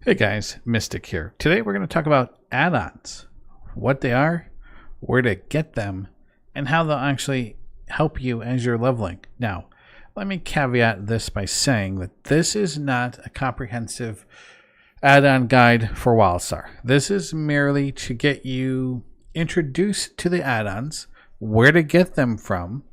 Hey guys, Mystic here. Today we're going to talk about add-ons, what they are, where to get them, and how they'll actually help you as you're leveling. Now, let me caveat this by saying that this is not a comprehensive add-on guide for WildStar. This is merely to get you introduced to the add-ons, where to get them from,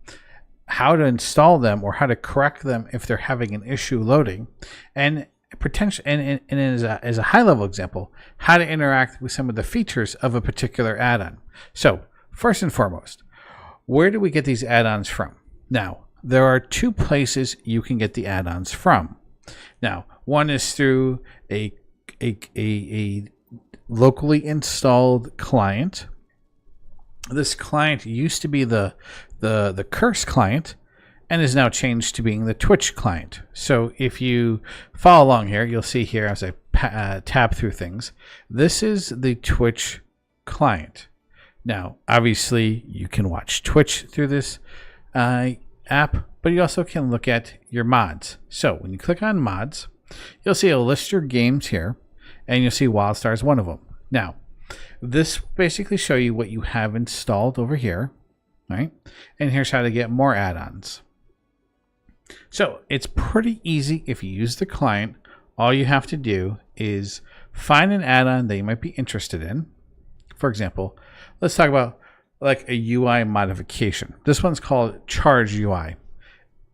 how to install them or how to correct them if they're having an issue loading, and potential and as a high level example, how to interact with some of the features of a particular add-on. So first and foremost, where do we get these add-ons from? Now, there are two places you can get the add-ons from. Now, one is through a locally installed client. This client used to be the Curse client and is now changed to being the Twitch client. So if you follow along here, you'll see here as I tab through things, this is the Twitch client. Now, obviously, you can watch Twitch through this app, but you also can look at your mods. So when you click on mods, you'll see a list of games here, and you'll see WildStar is one of them. Now, this basically show you what you have installed over here, right? And here's how to get more add-ons. So it's pretty easy if you use the client. All you have to do is find an add-on that you might be interested in. For example, let's talk about like a UI modification. This one's called Charge UI.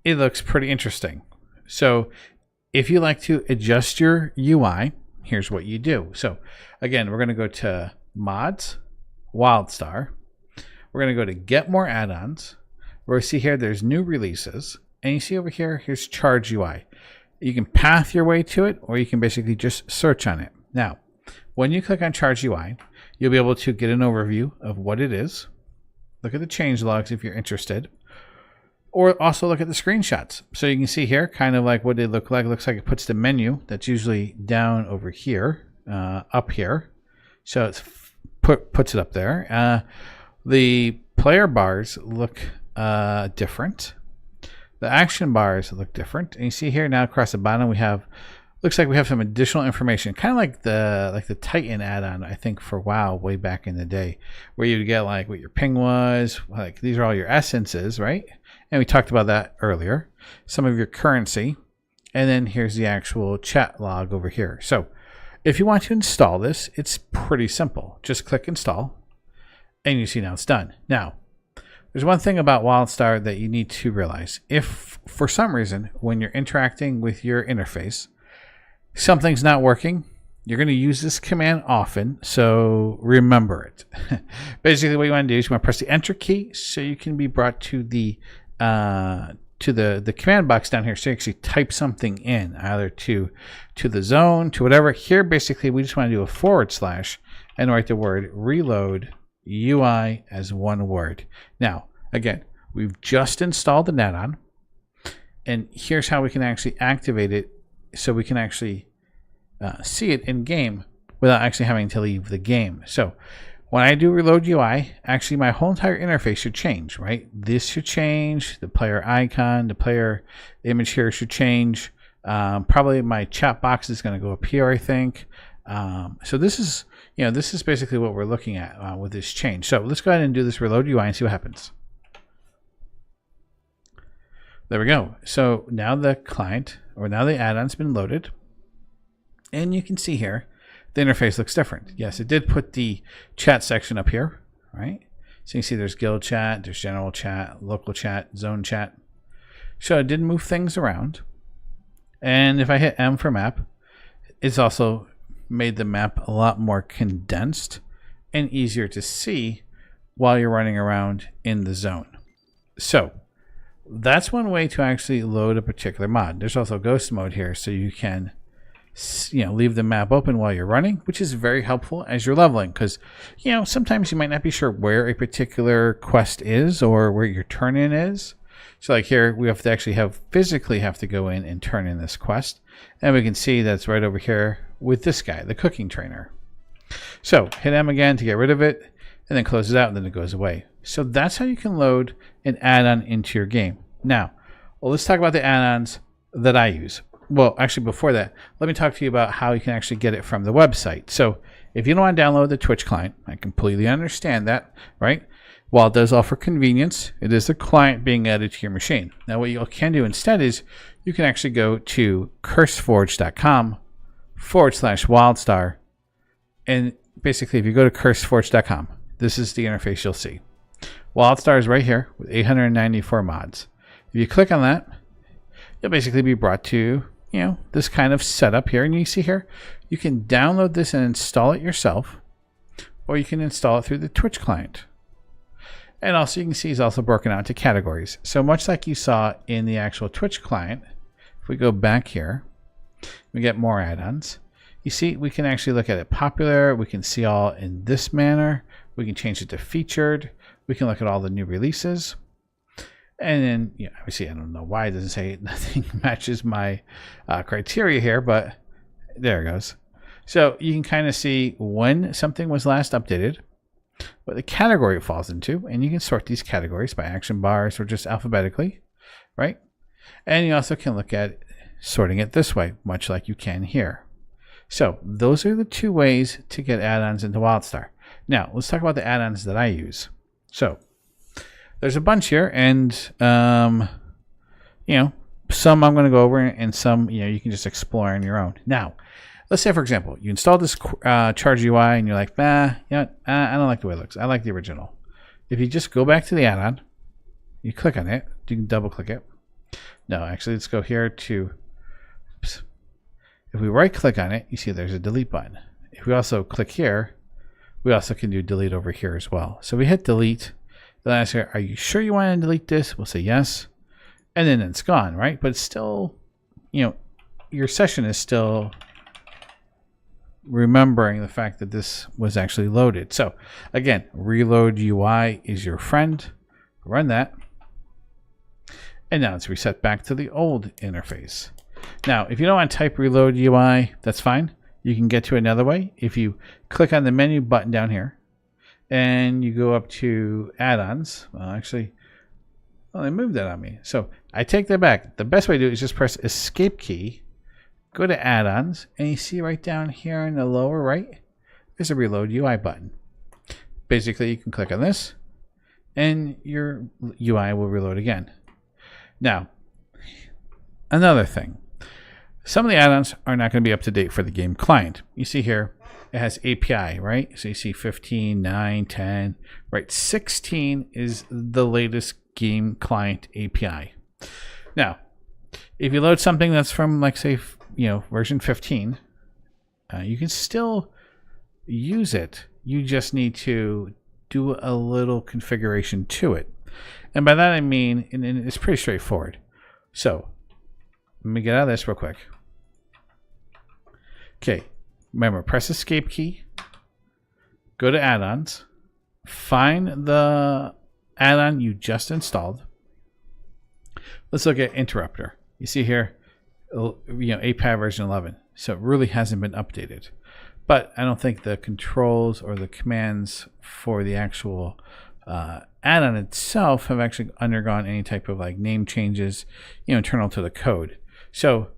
It looks pretty interesting. So if you like to adjust your UI, here's what you do. So again, we're going to go to Mods, WildStar. We're going to go to Get More Add-ons. We're going to see here there's new releases. And you see over here, here's Charge UI. You can path your way to it, or you can basically just search on it. Now, when you click on Charge UI, you'll be able to get an overview of what it is. Look at the change logs if you're interested. Or also look at the screenshots. So you can see here kind of like what they look like. It looks like it puts the menu that's usually down over here, up here. So it puts it up there. The player bars look different. The action bars look different. And you see here now across the bottom we have, looks like we have some additional information, kind of like the Titan add-on, I think, for WoW way back in the day, where you'd get like what your ping was, like these are all your essences, right? And we talked about that earlier. Some of your currency, and then here's the actual chat log over here. So if you want to install this, it's pretty simple. Just click install, and you see now it's done. Now, there's one thing about WildStar that you need to realize. If for some reason, when you're interacting with your interface, something's not working, you're going to use this command often, so remember it. Basically, what you want to do is you want to press the Enter key so you can be brought to the command box down here, so you actually type something in, either to the zone, to whatever. Here, basically, we just want to do a / and write the word reload UI as one word. Now, again, we've just installed the add-on, and here's how we can actually activate it so we can actually see it in game without actually having to leave the game. So when I do reload UI, actually my whole entire interface should change, right? This should change, the player icon, the player image here should change. Probably my chat box is going to go up here, I think. So this is, this is basically what we're looking at with this change. So let's go ahead and do this reload UI and see what happens. There we go. So now the client, or now the add-on's been loaded, and you can see here the interface looks different. Yes, it did put the chat section up here, right? So you can see there's guild chat, there's general chat, local chat, zone chat. So it did move things around. And if I hit M for map, it's also made the map a lot more condensed and easier to see while you're running around in the zone. So that's one way to actually load a particular mod. There's also ghost mode here, so you can leave the map open while you're running, which is very helpful as you're leveling, because sometimes you might not be sure where a particular quest is or where your turn in is. So like here, we have to actually physically have to go in and turn in this quest, and we can see that's right over here with this guy, the cooking trainer. So hit M again to get rid of it, and then close it out, and then it goes away. So that's how you can load an add-on into your game. Now, let's talk about the add-ons that I use. well, actually before that, let me talk to you about how you can actually get it from the website. So if you don't want to download the Twitch client, I completely understand that, right? While it does offer convenience, it is the client being added to your machine. Now what you can do instead is you can actually go to curseforge.com/wildstar. And basically if you go to curseforge.com, this is the interface you'll see. WildStar is right here with 894 mods. If you click on that, you'll basically be brought to, this kind of setup here. And you see here, you can download this and install it yourself, or you can install it through the Twitch client. And also you can see it's also broken out into categories. So much like you saw in the actual Twitch client, if we go back here, we get more add-ons. You see, we can actually look at it popular. We can see all in this manner. We can change it to featured. We can look at all the new releases. And then, obviously, I don't know why it doesn't say nothing matches my criteria here, but there it goes. So you can kind of see when something was last updated, what the category it falls into, and you can sort these categories by action bars or just alphabetically, right? And you also can look at sorting it this way, much like you can here. So those are the two ways to get add-ons into WildStar. Now, let's talk about the add-ons that I use. So there's a bunch here, and some I'm going to go over, and some you can just explore on your own. Now, let's say, for example, you install this Charge UI, and you're like, I don't like the way it looks. I like the original. If you just go back to the add-on, you click on it. You can double-click it. No, actually, let's go here to. Oops. If we right-click on it, you see there's a delete button. If we also click here, we also can do delete over here as well. So we hit delete. Then I say, are you sure you want to delete this? We'll say yes. And then it's gone, right? But it's still, your session is still remembering the fact that this was actually loaded. So again, reload UI is your friend. Run that. And now it's reset back to the old interface. Now, if you don't want to type reload UI, that's fine. You can get to another way. If you click on the menu button down here and you go up to add-ons, they moved that on me. So I take that back. The best way to do it is just press escape key, go to add-ons, and you see right down here in the lower right, there's a reload UI button. Basically, you can click on this and your UI will reload again. Now, another thing. Some of the add-ons are not going to be up to date for the game client. You see here, it has API, right? So you see 15, 9, 10, right? 16 is the latest game client API. Now, if you load something that's from, like, say, version 15, you can still use it. You just need to do a little configuration to it. And by that I mean, and it's pretty straightforward. So let me get out of this real quick. Okay, remember, press escape key, go to add-ons, find the add-on you just installed. Let's look at interrupter. You see here, API version 11. So it really hasn't been updated. But I don't think the controls or the commands for the actual add-on itself have actually undergone any type of name changes, internal to the code. So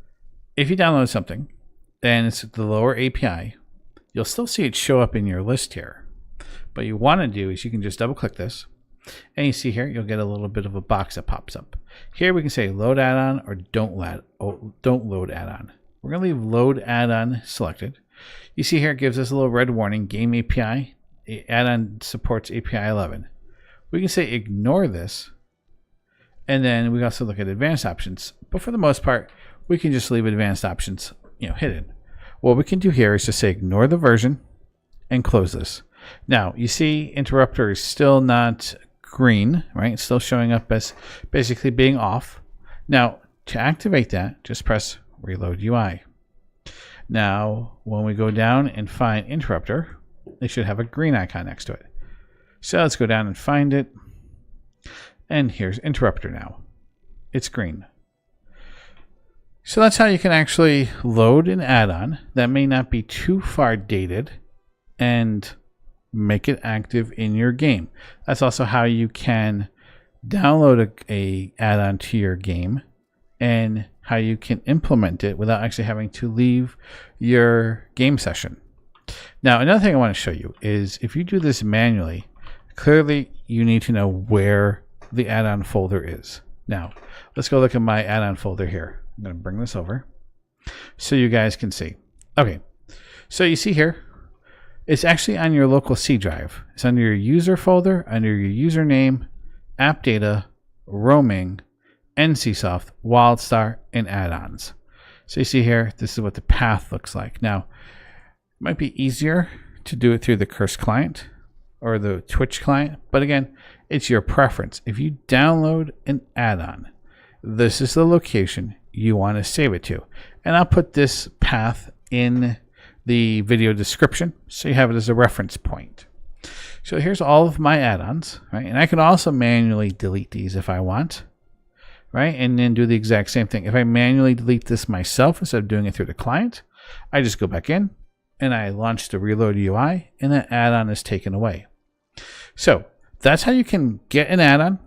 if you download something and it's the lower API, you'll still see it show up in your list here. What you want to do is you can just double click this, and you see here you'll get a little bit of a box that pops up. Here we can say load add-on or don't load add-on. We're going to leave load add-on selected. You see here it gives us a little red warning, game API, add-on supports API 11. We can say ignore this, and then we also look at advanced options. But for the most part, we can just leave advanced options hidden. What we can do here is just say ignore the version and close this. Now, you see interrupter is still not green, right? It's still showing up as basically being off. Now, to activate that, just press reload UI. Now, when we go down and find interrupter, it should have a green icon next to it. So let's go down and find it. And here's interrupter now. It's green. So that's how you can actually load an add-on that may not be too far dated and make it active in your game. That's also how you can download a add-on to your game and how you can implement it without actually having to leave your game session. Now, another thing I want to show you is if you do this manually, clearly you need to know where the add-on folder is. Now, let's go look at my add-on folder here. I'm going to bring this over so you guys can see. Okay, so you see here, it's actually on your local C drive. It's under your user folder, under your username, app data, roaming, NCSoft, WildStar, and add-ons. So you see here, this is what the path looks like. Now, it might be easier to do it through the Curse client or the Twitch client, but again, it's your preference. If you download an add-on, this is the location you want to save it to. And I'll put this path in the video description so you have it as a reference point. So here's all of my add-ons, right? And I can also manually delete these if I want, right? And then do the exact same thing. If I manually delete this myself instead of doing it through the client, I just go back in and I launch the reload UI and that add-on is taken away. So that's how you can get an add-on.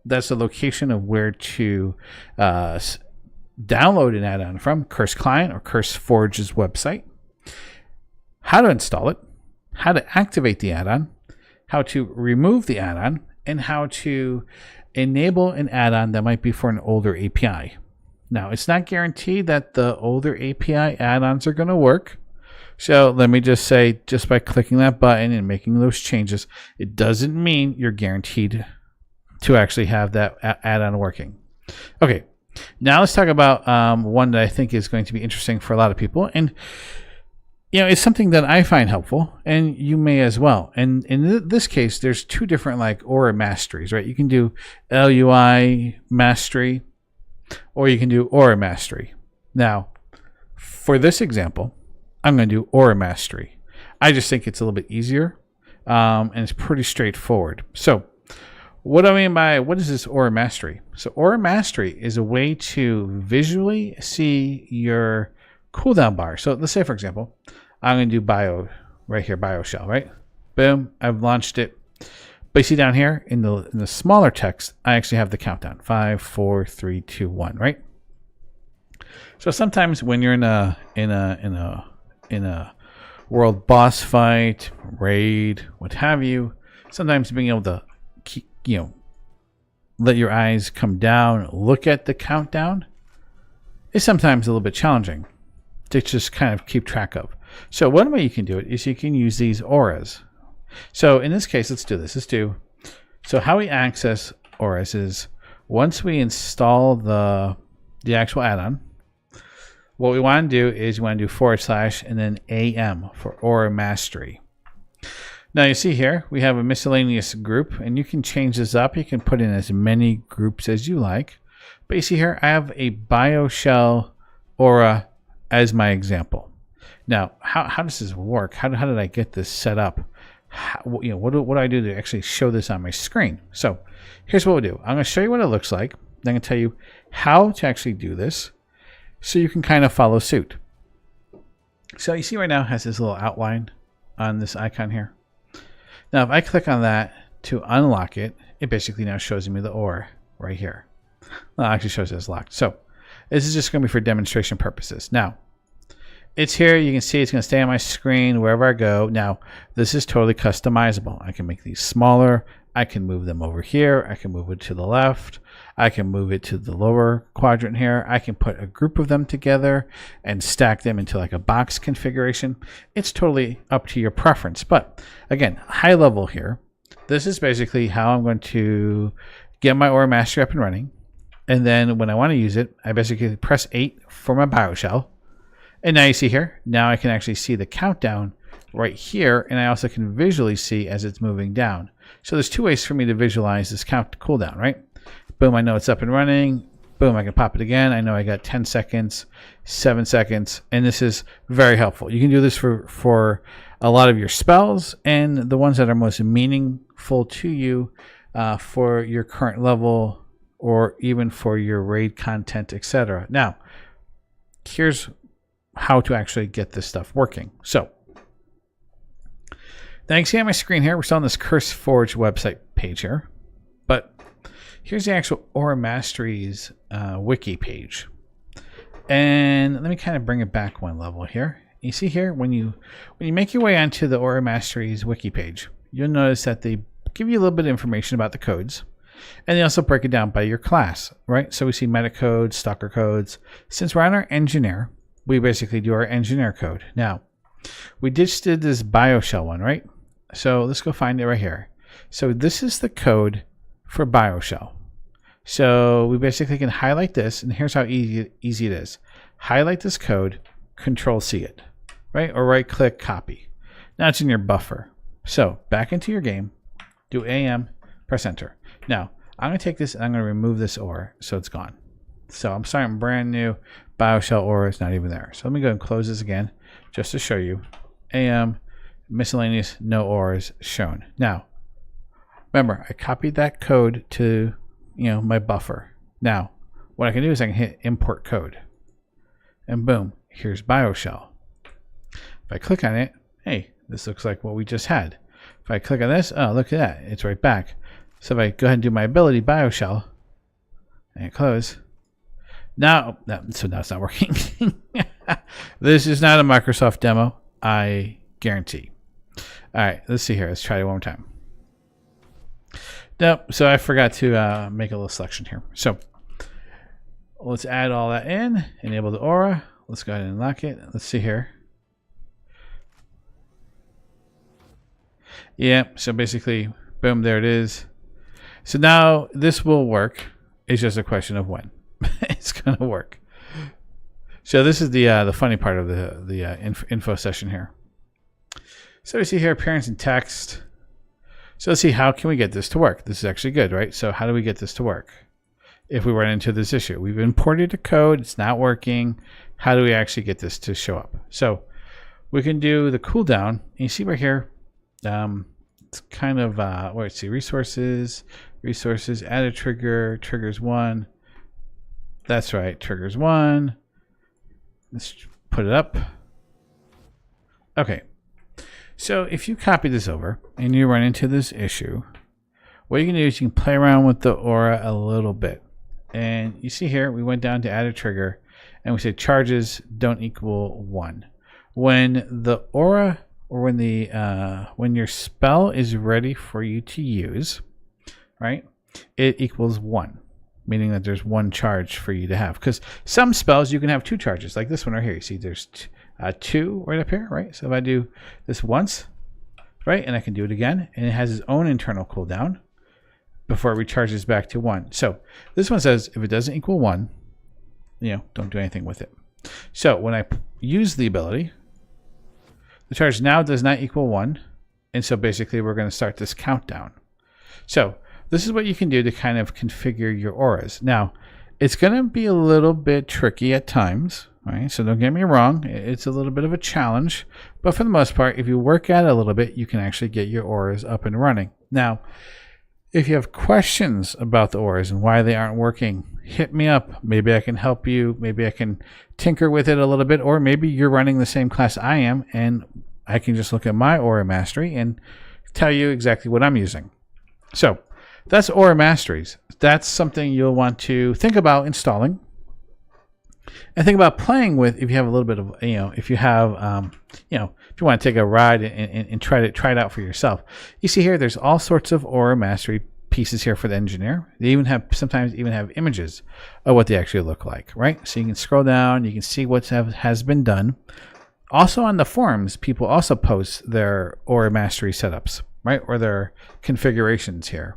That's the location of where to download an add-on from, Curse Client or CurseForge's website. How to install it, how to activate the add-on, how to remove the add-on, and how to enable an add-on that might be for an older API. Now, it's not guaranteed that the older API add-ons are going to work. So let me just say, just by clicking that button and making those changes, it doesn't mean you're guaranteed to actually have that add-on working. Okay, now let's talk about one that I think is going to be interesting for a lot of people. And you know, it's something that I find helpful, and you may as well. And in this case, there's two different like Aura masteries, right? You can do LUI mastery, or you can do Aura mastery. Now, for this example, I'm going to do Aura mastery. I just think it's a little bit easier, and it's pretty straightforward. So, what do I mean by what is this Aura mastery? So, Aura mastery is a way to visually see your cooldown bar. So let's say, for example, I'm going to do bio right here, bio shell, right? Boom, I've launched it. But you see down here in the smaller text, I actually have the countdown: 5, 4, 3, 2, 1, right? So sometimes when you're in a world boss fight, raid, what have you, sometimes being able to let your eyes come down, look at the countdown is sometimes a little bit challenging to just kind of keep track of. So one way you can do it is you can use these auras. So in this case, let's do this. So how we access auras is once we install the actual add-on, what we want to do is we want to do / and then AM for Aura Mastery. Now you see here, we have a miscellaneous group, and you can change this up. You can put in as many groups as you like. But you see here, I have a BioShell Aura as my example. Now, how does this work? How did I get this set up? What do I do to actually show this on my screen? So here's what we'll do. I'm going to show you what it looks like. Then I'm going to tell you how to actually do this so you can kind of follow suit. So you see right now it has this little outline on this icon here. Now, if I click on that to unlock it, it basically now shows me the Aura right here. Well, it actually shows it as locked. So this is just going to be for demonstration purposes. Now, it's here. You can see it's going to stay on my screen wherever I go. Now, this is totally customizable. I can make these smaller. I can move them over here. I can move it to the left. I can move it to the lower quadrant here. I can put a group of them together and stack them into like a box configuration. It's totally up to your preference. But again, high level here, this is basically how I'm going to get my Aura Mastery up and running. And then when I want to use it, I basically press 8 for my BioShell. And now you see here, now I can actually see the countdown right here. And I also can visually see as it's moving down. So there's two ways for me to visualize this cooldown, right? Boom, I know it's up and running. Boom, I can pop it again. I know I got 10 seconds, 7 seconds. And this is very helpful. You can do this for a lot of your spells and the ones that are most meaningful to you for your current level, or even for your raid content, etc. Now, here's how to actually get this stuff working. So, now you can see on my screen here, we're still on this CurseForge website page here, but here's the actual Aura Mastery's wiki page. And let me kind of bring it back one level here. You see here, when you make your way onto the Aura Mastery's wiki page, you'll notice that they give you a little bit of information about the codes. And they also break it down by your class, right? So we see meta codes, stalker codes. Since we're on our engineer, we basically do our engineer code. Now, we just did this BioShell one, right? So let's go find it right here. So this is the code for BioShell. So we basically can highlight this, and here's how easy it is. Highlight this code, Control-C it, right? Or right-click, copy. Now it's in your buffer. So back into your game, do AM, press enter. Now, I'm going to take this and I'm going to remove this Aura so it's gone. So I'm starting brand new. BioShell Aura is not even there. So let me go and close this again just to show you. AM, miscellaneous, no Auras shown. Now, remember, I copied that code to my buffer. Now, what I can do is I can hit import code. And boom, here's BioShell. If I click on it, hey, this looks like what we just had. If I click on this, oh, look at that. It's right back. So if I go ahead and do my ability, BioShell, and close. Now it's not working. This is not a Microsoft demo, I guarantee. All right, let's see here. Let's try it one more time. Nope, so I forgot to make a little selection here. So let's add all that in, enable the Aura. Let's go ahead and lock it. Let's see here. Yeah, so basically, boom, there it is. So now this will work. It's just a question of when it's going to work. So this is the funny part of the info session here. So we see here appearance and text. So let's see, how can we get this to work? This is actually good, right? So how do we get this to work? If we run into this issue, we've imported a code, it's not working. How do we actually get this to show up? So we can do the cooldown. And you see right here, it's kind of let's see, resources, add a trigger, triggers 1. That's right, triggers 1. Let's put it up. Okay. So if you copy this over and you run into this issue, what you can do is you can play around with the Aura a little bit. And you see here, we went down to add a trigger and we said charges don't equal 1. When the Aura, or when your spell is ready for you to use, right, it equals 1, meaning that there's 1 charge for you to have. Because some spells you can have 2 charges, like this one right here. You see there's 2 right up here, right? So if I do this once, right, and I can do it again, and it has its own internal cooldown before it recharges back to 1. So this one says if it doesn't equal 1, don't do anything with it. So when I use the ability, the charge now does not equal 1, and so basically we're going to start this countdown. So this is what you can do to kind of configure your auras. Now, it's going to be a little bit tricky at times, right? So don't get me wrong, it's a little bit of a challenge, but for the most part, if you work at it a little bit, you can actually get your auras up and running. Now, if you have questions about the auras and why they aren't working, hit me up. Maybe I can help you. Maybe I can tinker with it a little bit, or maybe you're running the same class I am and I can just look at my Aura Mastery and tell you exactly what I'm using. So that's Aura Masteries. That's something you'll want to think about installing and think about playing with if you have a little bit of, if you have, if you want to take a ride and try it out for yourself. You see here, there's all sorts of Aura Mastery pieces here for the engineer. They even have, sometimes even have images of what they actually look like, right? So you can scroll down, you can see what has been done. Also on the forums, people also post their Aura Mastery setups, right? Or their configurations here.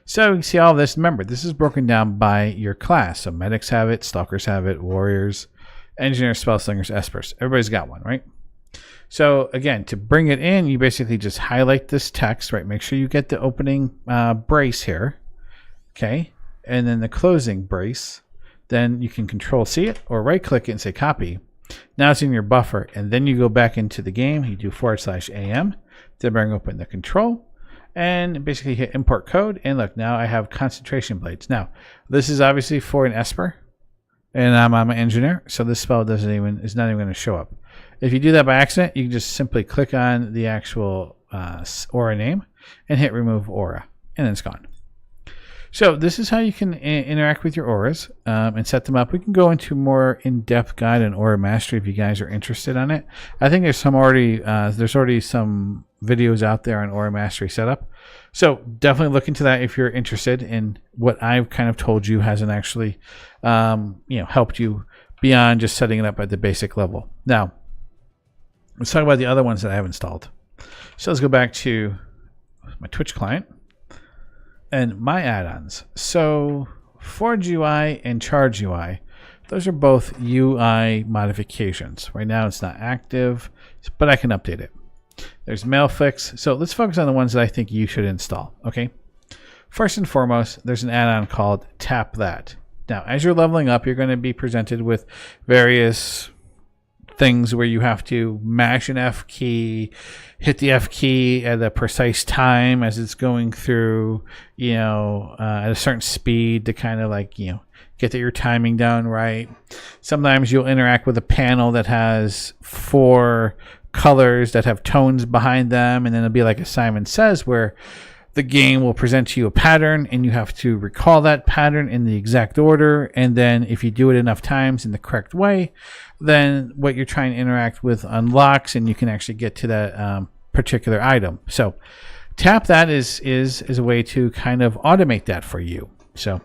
So you see all of this. Remember, this is broken down by your class. So medics have it, stalkers have it, warriors, engineers, spellslingers, espers. Everybody's got one, right? So again, to bring it in, you basically just highlight this text, right? Make sure you get the opening brace here, okay? And then the closing brace. Then you can Control-C it or right-click it and say copy. Now it's in your buffer, and then you go back into the game. You do /am, then bring open the control, and basically hit import code. And look, now I have concentration blades. Now, this is obviously for an esper, and I'm an engineer, so this spell is not even going to show up. If you do that by accident, you can just simply click on the actual aura name and hit remove aura, and then it's gone. So this is how you can interact with your auras and set them up. We can go into more in-depth guide on Aura Mastery if you guys are interested on it. I think there's already some videos out there on Aura Mastery setup. So definitely look into that if you're interested in what I've kind of told you hasn't actually helped you beyond just setting it up at the basic level. Now, let's talk about the other ones that I have installed. So let's go back to my Twitch client and my add-ons. So Forge UI and Charge UI, those are both UI modifications. Right now it's not active, but I can update it. There's Mailfix. So let's focus on the ones that I think you should install. Okay. First and foremost, there's an add-on called Tap That. Now, as you're leveling up, you're going to be presented with various things where you have to mash an F key, hit the F key at a precise time as it's going through, at a certain speed to kind of get your timing down right. Sometimes you'll interact with a panel that has 4 colors that have tones behind them, and then it'll be like a Simon Says where the game will present to you a pattern and you have to recall that pattern in the exact order, and then if you do it enough times in the correct way, then what you're trying to interact with unlocks and you can actually get to that particular item. So Tap That is a way to kind of automate that for you. So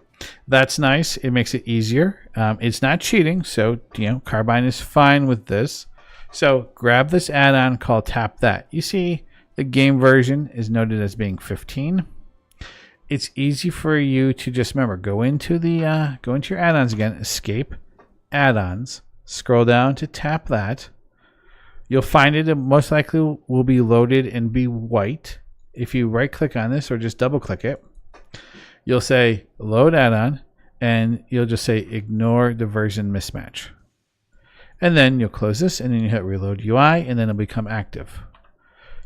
that's nice. It makes it easier. It's not cheating, so Carbine is fine with this. So grab this add-on called Tap That. You see the game version is noted as being 15. It's easy for you to just remember, go into your add-ons again, escape add-ons, scroll down to Tap That. You'll find it most likely will be loaded and be white. If you right click on this or just double click it, you'll say load add-on and you'll just say ignore the version mismatch. And then you'll close this and then you hit reload UI and then it'll become active.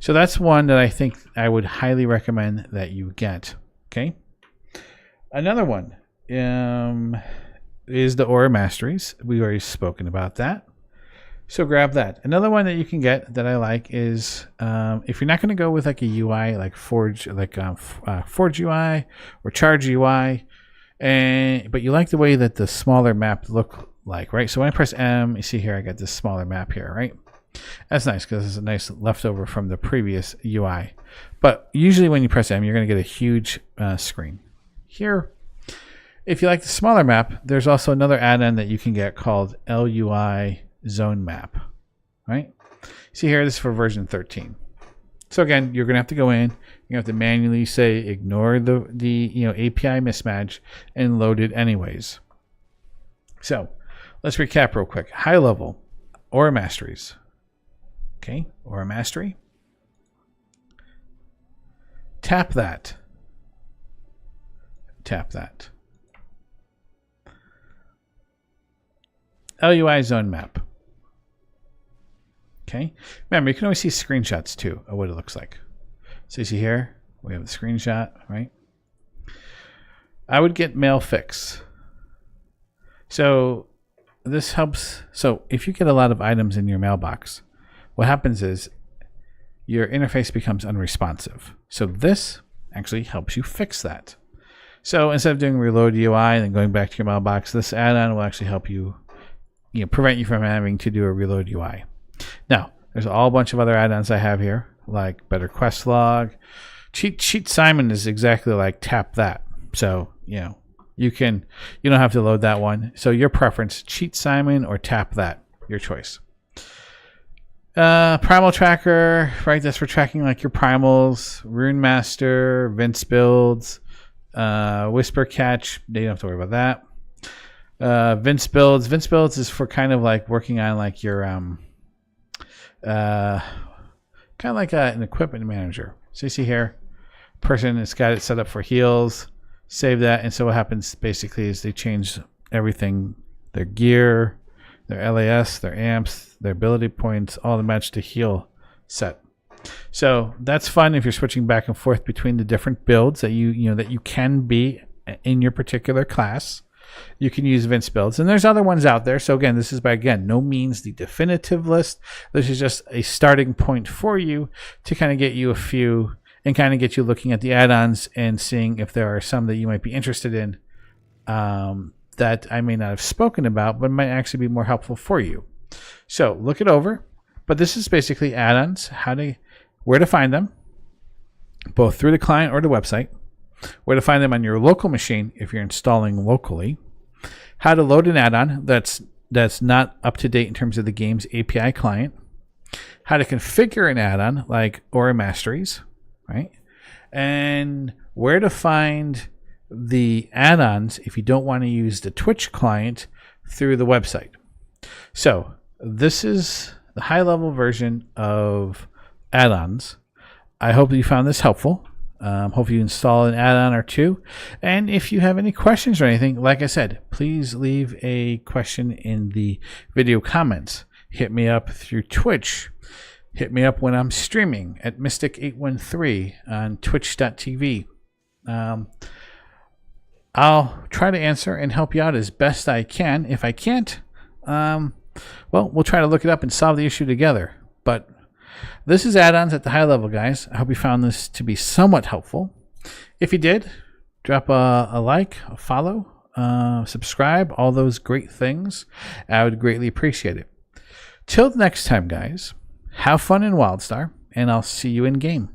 So that's one that I think I would highly recommend that you get. Okay. Another one is the Aura Masteries. We've already spoken about that. So grab that. Another one that you can get that I like is if you're not going to go with like a UI like Forge, Forge UI or Charge UI, but you like the way that the smaller map look like, right? So when I press M, you see here I got this smaller map here, right? That's nice because it's a nice leftover from the previous UI. But usually when you press M, you're going to get a huge screen. Here, if you like the smaller map, there's also another add-on that you can get called LUI Zone Map, right? See here, this is for version 13. So again, you're going to have to go in. You have to manually say ignore the API mismatch and load it anyways. So let's recap real quick. High level, Aura Masteries. Okay, Aura Mastery. Tap That. Tap That. LUI Zone Map. Okay. Remember, you can always see screenshots too of what it looks like. So you see here, we have the screenshot, right? I would get Mailfix. So this helps. So if you get a lot of items in your mailbox, what happens is your interface becomes unresponsive. So this actually helps you fix that. So instead of doing reload UI and then going back to your mailbox, this add-on will actually help you, prevent you from having to do a reload UI. Now, there's a whole bunch of other add-ons I have here, like Better Quest Log. Cheat Simon is exactly like Tap That. So, you don't have to load that one. So your preference, Cheat Simon or Tap That, your choice. Primal Tracker, right? That's for tracking like your primals, Rune Master, Vince Builds, Whisper Catch. You don't have to worry about that. Vince Builds. Vince Builds is for kind of like working on like your kind of like an equipment manager. So you see here, person has got it set up for heals. Save that, and so what happens basically is they change everything: their gear, their LAS, their amps, their ability points, all to match the heal set. So that's fun if you're switching back and forth between the different builds that you can be in your particular class. You can use Vince builds, and there's other ones out there. So again, this is by no means the definitive list. This is just a starting point for you to kind of get you a few and kind of get you looking at the add-ons and seeing if there are some that you might be interested in that I may not have spoken about, but might actually be more helpful for you. So look it over. But this is basically add-ons, where to find them, both through the client or the website, where to find them on your local machine if you're installing locally, how to load an add-on that's not up to date in terms of the game's API client, how to configure an add-on like Aura Masteries, right? And where to find the add-ons if you don't want to use the Twitch client through the website. So this is the high-level version of add-ons. I hope you found this helpful. Hope you install an add-on or two. And if you have any questions or anything, like I said, please leave a question in the video comments. Hit me up through Twitch. Hit me up when I'm streaming at Mystic813 on twitch.tv. I'll try to answer and help you out as best I can. If I can't, well, we'll try to look it up and solve the issue together. But this is add-ons at the high level, guys. I hope you found this to be somewhat helpful. If you did, drop a like, a follow, subscribe, all those great things. I would greatly appreciate it. Till the next time, guys, have fun in WildStar, and I'll see you in game.